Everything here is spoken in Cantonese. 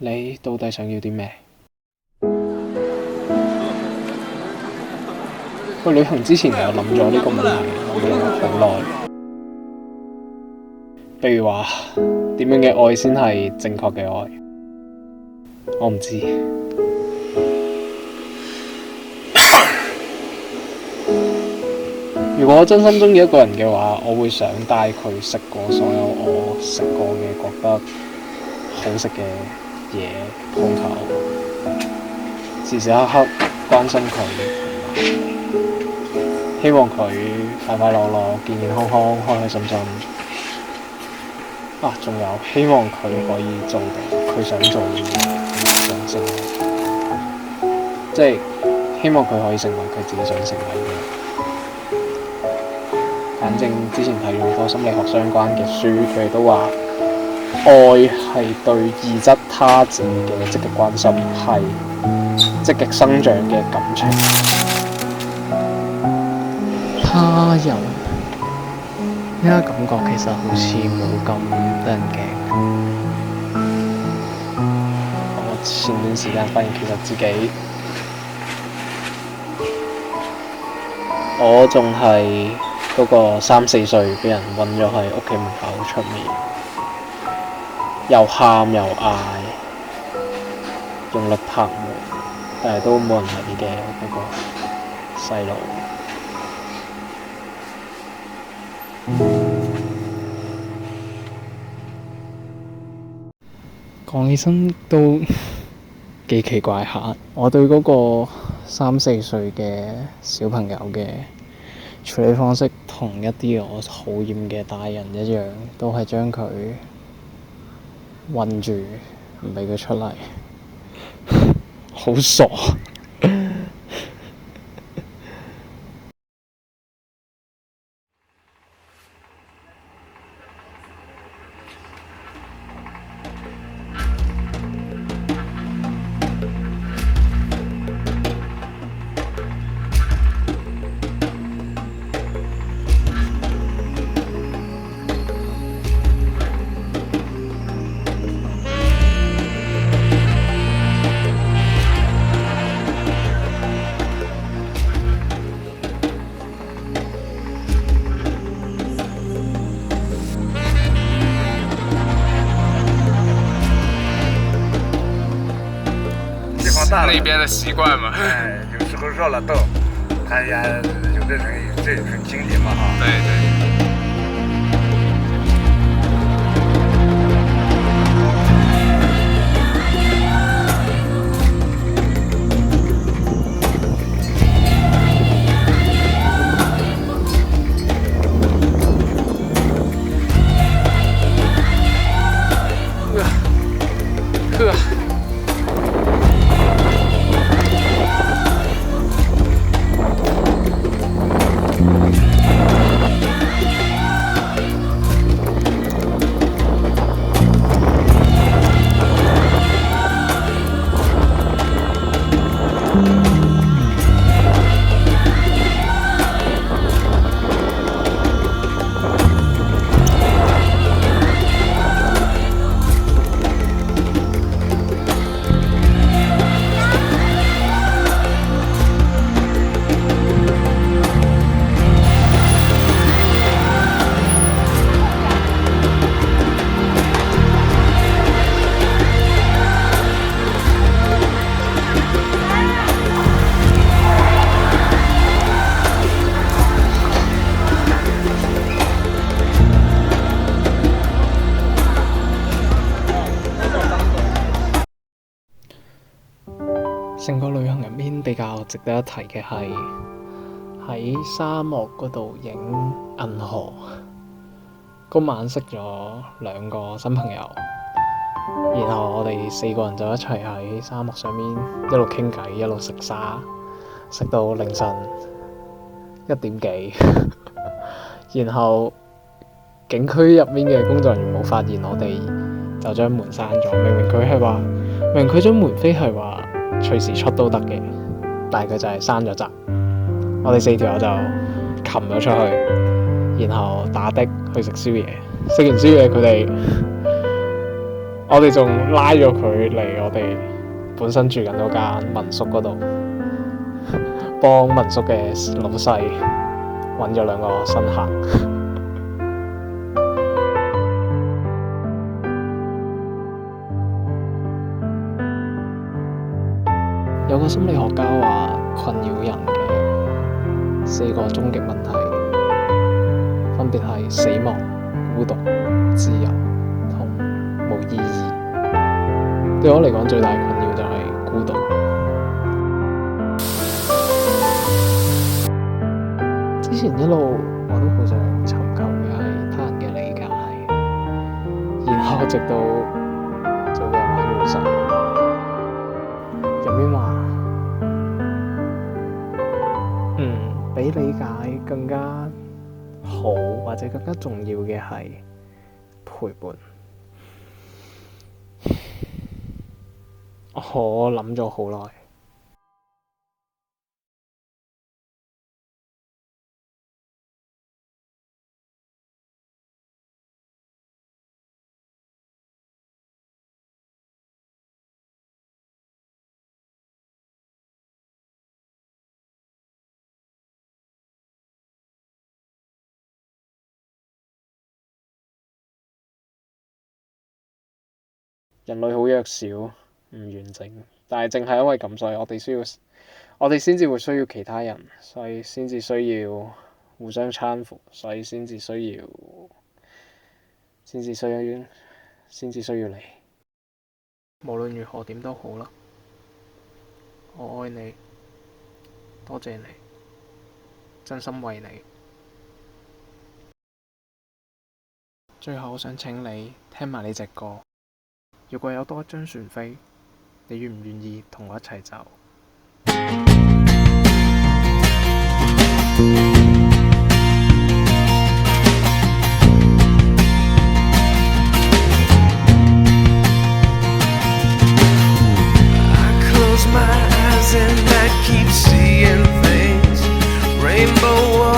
你到底想要啲咩？去旅行之前我諗咗呢個問題，我諗咗好耐。譬如話，點樣嘅愛先係正確嘅愛？我唔知。如果我真心鍾意一個人嘅話，我會想帶佢食過所有我食過嘅覺得好食嘅嘢，碰頭，時時刻刻關心佢，希望佢快快樂樂、健健康康、開開心心。仲有希望佢可以做到佢想做嘅嘢，想成為，即係希望佢可以成為佢自己想成為嘅。反正之前睇咗好多心理學相關嘅書，佢哋都話愛係對異質他者嘅積極關心，係積極生長嘅感情。他人呢個感覺其實好似冇咁得人驚。我前段時間發現其實自己我仲係嗰個3、4歲俾人韞咗喺屋企門口出面，又喊又嗌，用力拍門，但係都冇人理嘅嗰個細路。講起身都幾奇怪下，我對嗰個3、4歲嘅小朋友嘅處理方式同一啲我討厭嘅大人一樣，都係將佢韞住，唔俾佢出嚟，好傻。那邊的習慣嘛，有時候熱了豆，他家有的人有這種經歷嘛哈。對對。成個旅行入面比較值得一提嘅係喺沙漠嗰度影銀河。嗰晚識咗2個新朋友，然後我哋4個人就一齊喺沙漠上面一路傾偈，一路食沙，食到凌晨1點幾。然後景區入面嘅工作人員冇發現我哋，就將門閂咗。明明佢張門飛係話隨時出都得嘅，但係佢就係閂咗閘。我哋4條友就擒咗出去，然後打的去食宵夜。食完宵夜佢哋，我哋仲拉咗佢嚟我哋本身住緊嗰間民宿嗰度，幫民宿嘅老細揾咗2個新客。有個心理學家話，困擾人嘅4個終極問題，分別係死亡、孤獨、自由同冇意義。對我嚟講，最大困擾就係孤獨。之前一路我都好想尋求嘅係他人嘅理解，然後直到做日玩元神入面話，比理解更加好或者更加重要嘅係陪伴。我諗咗好耐。人類好弱小，唔完整，但係正係因為咁，所以我哋先至會需要其他人，所以先至需要互相攙扶，所以先至需要你。無論如何點都好啦，我愛你，多謝你，真心為你。最後我想請你聽埋呢隻歌。如果有多一張船飛，你願唔願意同我一齊走？I close my eyes and I keep seeing things, rainbow